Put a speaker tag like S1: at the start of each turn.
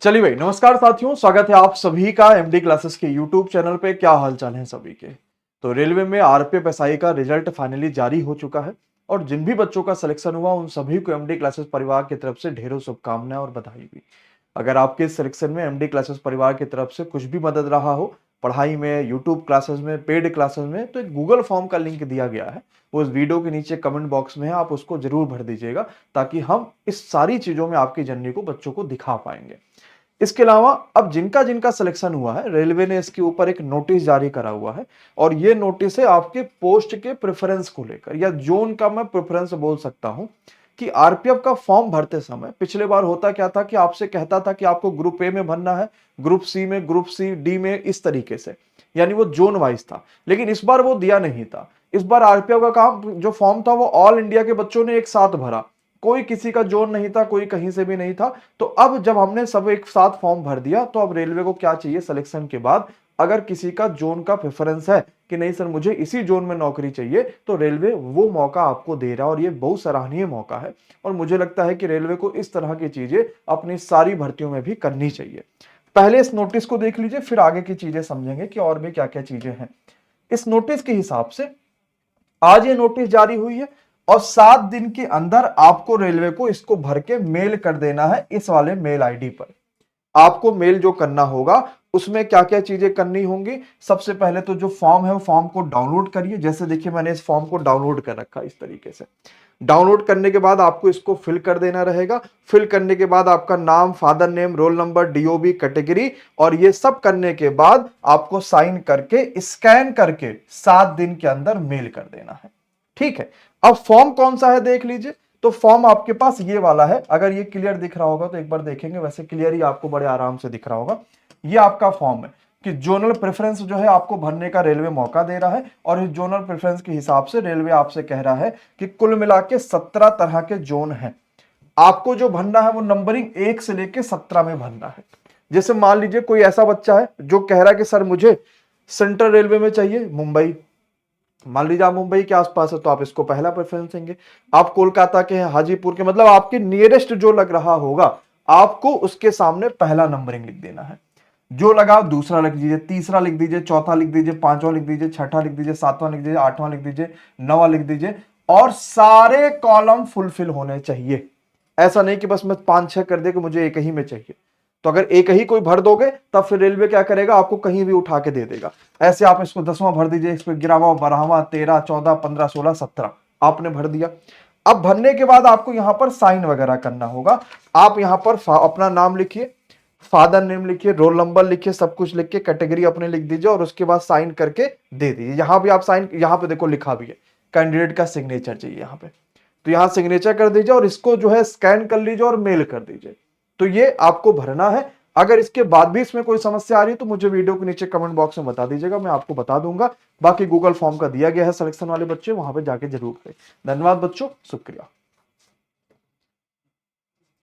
S1: चलिए भाई, नमस्कार साथियों, स्वागत है आप सभी का एमडी क्लासेस के यूट्यूब चैनल पे। क्या हाल चाल है सभी के। तो रेलवे में आरपीएफ एसआई का रिजल्ट फाइनली जारी हो चुका है और जिन भी बच्चों का सिलेक्शन हुआ उन सभी को एमडी क्लासेस परिवार की तरफ से ढेरों शुभकामनाएं और बधाई भी। अगर आपके सिलेक्शन में एमडी क्लासेस परिवार की तरफ से कुछ भी मदद रहा हो, पढ़ाई में, यूट्यूब क्लासेस में, पेड क्लासेस में, तो एक गूगल फॉर्म का लिंक दिया गया है। वो इस वीडियो के नीचे कमेंट बॉक्स में है, आप उसको जरूर भर दीजिएगा ताकि हम इस सारी चीजों में आपकी जर्नी को बच्चों को दिखा पाएंगे। इसके अलावा अब जिनका जिनका सिलेक्शन हुआ है, रेलवे ने इसके ऊपर एक नोटिस जारी करा हुआ है और ये नोटिस है आपके पोस्ट के प्रेफरेंस को लेकर, या जोन का मैं प्रेफरेंस बोल सकता हूं कि आरपीएफ का फॉर्म भरते समय पिछले बार होता क्या था कि आपसे कहता था कि आपको ग्रुप ए में भरना है, ग्रुप सी में, ग्रुप सी डी में, इस तरीके से, यानी वो जोन वाइज था। लेकिन इस बार वो दिया नहीं था। इस बार आरपीएफ का काम जो फॉर्म था वो ऑल इंडिया के बच्चों ने एक साथ भरा, कोई किसी का जोन नहीं था, कोई कहीं से भी नहीं था। तो अब जब हमने सब एक साथ फॉर्म भर दिया तो अब रेलवे को क्या चाहिए सिलेक्शन के बाद, अगर किसी का जोन का प्रेफरेंस है कि नहीं सर मुझे इसी जोन में नौकरी चाहिए, तो रेलवे वो मौका आपको दे रहा है और ये बहुत सराहनीय मौका है। और मुझे लगता है कि रेलवे को इस तरह की चीजें अपनी सारी भर्तियों में भी करनी चाहिए। पहले इस नोटिस को देख लीजिए, फिर आगे की चीजें समझेंगे कि और भी क्या क्या चीजें हैं। इस नोटिस के हिसाब से आज ये नोटिस जारी हुई है और 7 दिन के अंदर आपको रेलवे को इसको भर के मेल कर देना है इस वाले मेल आईडी पर। आपको मेल जो करना होगा उसमें क्या क्या चीजें करनी होंगी। सबसे पहले तो जो फॉर्म है वो फॉर्म को डाउनलोड करिए। जैसे देखिए मैंने इस फॉर्म को डाउनलोड कर रखा इस तरीके से। डाउनलोड करने के बाद आपको इसको फिल कर देना रहेगा। फिल करने के बाद आपका नाम, father name, roll number, DOB, category, और ये सब करने के बाद आपको साइन करके स्कैन करके 7 दिन के अंदर मेल कर देना है। ठीक है। अब फॉर्म कौन सा है देख लीजिए। तो फॉर्म आपके पास ये वाला है। अगर ये क्लियर दिख रहा होगा तो एक बार देखेंगे, वैसे क्लियर ही आपको बड़े आराम से दिख रहा होगा। ये आपका फॉर्म है कि जोनल प्रेफरेंस जो है आपको भरने का रेलवे मौका दे रहा है और इस जोनल प्रेफरेंस के हिसाब से रेलवे आपसे कह रहा है कि कुल मिला के 17 तरह के जोन हैं। आपको जो भरना है वो नंबरिंग 1 से लेके 17 में भरना है। जैसे मान लीजिए कोई ऐसा बच्चा है जो कह रहा है कि सर मुझे सेंट्रल रेलवे में चाहिए मुंबई, मान लीजिए आप मुंबई के आसपास है तो आप इसको पहला प्रेफरेंस देंगे। आप कोलकाता के हैं, हाजीपुर के, मतलब आपके नियरेस्ट जो लग रहा होगा आपको उसके सामने पहला नंबरिंग लिख देना है। जो लगा दूसरा लिख दीजिए, तीसरा लिख दीजिए, चौथा लिख दीजिए, पांचवा लिख दीजिए, छठा लिख दीजिए, सातवां लिख दीजिए, आठवां लिख दीजिए, नौवां लिख दीजिए, और सारे कॉलम फुलफिल होने चाहिए। ऐसा नहीं कि बस मैं 5-6 कर दे कि मुझे एक ही में चाहिए। तो अगर एक ही कोई भर दोगे तब फिर रेलवे क्या करेगा, आपको कहीं भी उठा के दे देगा। ऐसे आप इसको 10वां भर दीजिए, इस पर 11वां, 12वां, 13, 14, 15, 16, 17 आपने भर दिया। अब भरने के बाद आपको यहां पर साइन वगैरह करना होगा। आप यहां पर अपना नाम लिखिए, फादर नेम लिखिए, रोल नंबर लिखिए, सब कुछ लिख के कैटेगरी अपने लिख दीजिए और उसके बाद साइन करके दे दीजिए। यहां भी आप साइन, यहां पे देखो लिखा भी है कैंडिडेट का सिग्नेचर चाहिए यहां पे, तो यहां सिग्नेचर कर दीजिए और इसको जो है स्कैन कर लीजिए और मेल कर दीजिए। तो ये आपको भरना है। अगर इसके बाद भी इसमें कोई समस्या आ रही है तो मुझे वीडियो के नीचे कमेंट बॉक्स में बता दीजिएगा, मैं आपको बता दूंगा। बाकी गूगल फॉर्म का दिया गया है सिलेक्शन वाले बच्चे, वहां पे जाके जरूर करें। धन्यवाद बच्चों, शुक्रिया।